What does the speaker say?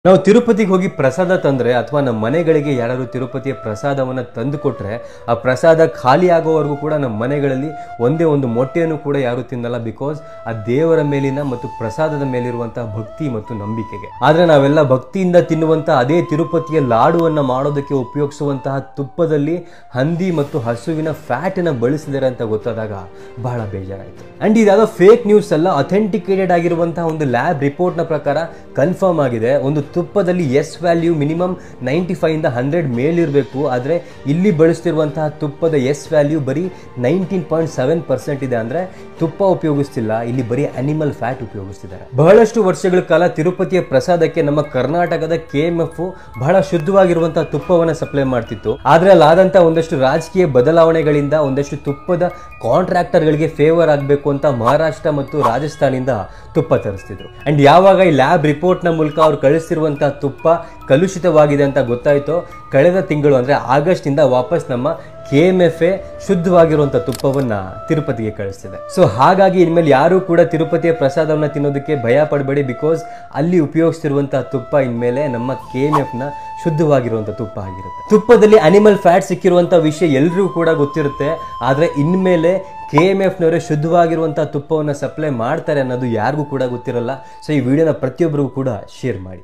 ನಾವು ತಿರುಪತಿಗೆ ಹೋಗಿ ಪ್ರಸಾದ ತಂದ್ರೆ ಅಥವಾ ನಮ್ಮ ಮನೆಗಳಿಗೆ ಯಾರಾದರೂ ತಿರುಪತಿಯ ಪ್ರಸಾದವನ್ನು ತಂದು ಕೊಟ್ರೆ ಆ ಪ್ರಸಾದ ಖಾಲಿ ಆಗೋವರೆಗೂ ಕೂಡ ನಮ್ಮ ಮನೆಗಳಲ್ಲಿ ಒಂದೇ ಒಂದು ಮೊಟ್ಟೆಯನ್ನು ಕೂಡ ಯಾರು ತಿನ್ನಲ್ಲ. ಬಿಕಾಸ್ ಆ ದೇವರ ಮೇಲಿನ ಮತ್ತು ಪ್ರಸಾದದ ಮೇಲಿರುವಂತಹ ಭಕ್ತಿ ಮತ್ತು ನಂಬಿಕೆಗೆ. ಆದ್ರೆ ನಾವೆಲ್ಲ ಭಕ್ತಿಯಿಂದ ತಿನ್ನುವಂತಹ ಅದೇ ತಿರುಪತಿಯ ಲಾಡುವನ್ನ ಮಾಡೋದಕ್ಕೆ ಉಪಯೋಗಿಸುವಂತಹ ತುಪ್ಪದಲ್ಲಿ ಹಂದಿ ಮತ್ತು ಹಸುವಿನ ಫ್ಯಾಟ್ ಅನ್ನ ಬಳಸಿದ್ದಾರೆ ಅಂತ ಗೊತ್ತಾದಾಗ ಬಹಳ ಬೇಜಾರಾಯಿತು. ಅಂಡ್ ಇದಾದ ಫೇಕ್ ನ್ಯೂಸ್ ಅಲ್ಲ, ಅಥೆಂಟಿಕೇಟೆಡ್ ಆಗಿರುವಂತಹ ಒಂದು ಲ್ಯಾಬ್ ರಿಪೋರ್ಟ್ ನ ಪ್ರಕಾರ ಕನ್ಫರ್ಮ್ ಆಗಿದೆ. ಒಂದು ತುಪ್ಪದಲ್ಲಿ ಎಸ್ ವ್ಯಾಲ್ಯೂ ಮಿನಿಮಮ್ 95 ಇಂದ 100 ಮೇಲಿರಬೇಕು. ಆದರೆ ಇಲ್ಲಿ ಬಳಸ್ತಿರುವಂತಹ ತುಪ್ಪದ ಎಸ್ ವ್ಯಾಲ್ಯೂ ಬರೀ 19.7% ಇದೆ. ಅಂದ್ರೆ ತುಪ್ಪ ಉಪಯೋಗಿಸ್ತಿಲ್ಲ, ಇಲ್ಲಿ ಬರೀ ಅನಿಮಲ್ ಫ್ಯಾಟ್ ಉಪಯೋಗಿಸ್ತಿದ್ದಾರೆ. ಬಹಳಷ್ಟು ವರ್ಷಗಳ ಕಾಲ ತಿರುಪತಿಯ ಪ್ರಸಾದಕ್ಕೆ ನಮ್ಮ ಕರ್ನಾಟಕದ KMF ಬಹಳ ಶುದ್ಧವಾಗಿರುವಂತಹ ತುಪ್ಪವನ್ನು ಸಪ್ಲೈ ಮಾಡ್ತಿತ್ತು. ಆದ್ರೆ ಅಲ್ಲಾದಂತಹ ಒಂದಷ್ಟು ರಾಜಕೀಯ ಬದಲಾವಣೆಗಳಿಂದ ಒಂದಷ್ಟು ತುಪ್ಪದ ಕಾಂಟ್ರಾಕ್ಟರ್ಗಳಿಗೆ ಫೇವರ್ ಆಗಬೇಕು ಅಂತ ಮಹಾರಾಷ್ಟ್ರ ಮತ್ತು ರಾಜಸ್ಥಾನಿಂದ ತುಪ್ಪ ತರಿಸ್ತಿದ್ರು. ಅಂಡ್ ಯಾವಾಗ ಈ ಲ್ಯಾಬ್ ರಿಪೋರ್ಟ್ ನ ಮೂಲಕ ಅವ್ರು ಕಳಿಸ್ತಿರುವಂತಹ ತುಪ್ಪ ಕಲುಷಿತವಾಗಿದೆ ಅಂತ ಗೊತ್ತಾಯ್ತು, ಕಳೆದ ತಿಂಗಳು ಅಂದ್ರೆ ಆಗಸ್ಟ್ ಇಂದ ವಾಪಸ್ ನಮ್ಮ KMF ಶುದ್ಧವಾಗಿರುವಂತಹ ತುಪ್ಪವನ್ನ ತಿರುಪತಿಗೆ ಕಳಿಸ್ತಿದೆ. ಸೊ ಹಾಗಾಗಿ ಇನ್ಮೇಲೆ ಯಾರು ಕೂಡ ತಿರುಪತಿಯ ಪ್ರಸಾದವನ್ನ ತಿನ್ನೋದಕ್ಕೆ ಭಯ ಪಡಬೇಡಿ. ಬಿಕಾಸ್ ಅಲ್ಲಿ ಉಪಯೋಗಿಸ್ತಿರುವಂತಹ ತುಪ್ಪ ಇನ್ಮೇಲೆ ನಮ್ಮ KMF ನ ಶುದ್ಧವಾಗಿರುವಂತಹ ತುಪ್ಪ ಆಗಿರುತ್ತೆ. ತುಪ್ಪದಲ್ಲಿ ಅನಿಮಲ್ ಫ್ಯಾಟ್ ಸಿಕ್ಕಿರುವಂತಹ ವಿಷಯ ಎಲ್ರಿಗೂ ಕೂಡ ಗೊತ್ತಿರುತ್ತೆ. ಆದ್ರೆ ಇನ್ಮೇಲೆ KMF ನವರೇ ಶುದ್ಧವಾಗಿರುವಂತಹ ತುಪ್ಪವನ್ನು ಸಪ್ಲೈ ಮಾಡ್ತಾರೆ ಅನ್ನೋದು ಯಾರಿಗೂ ಕೂಡ ಗೊತ್ತಿರಲ್ಲ. ಸೊ ಈ ವಿಡಿಯೋನ ಪ್ರತಿಯೊಬ್ಬರಿಗೂ ಕೂಡ ಶೇರ್ ಮಾಡಿ.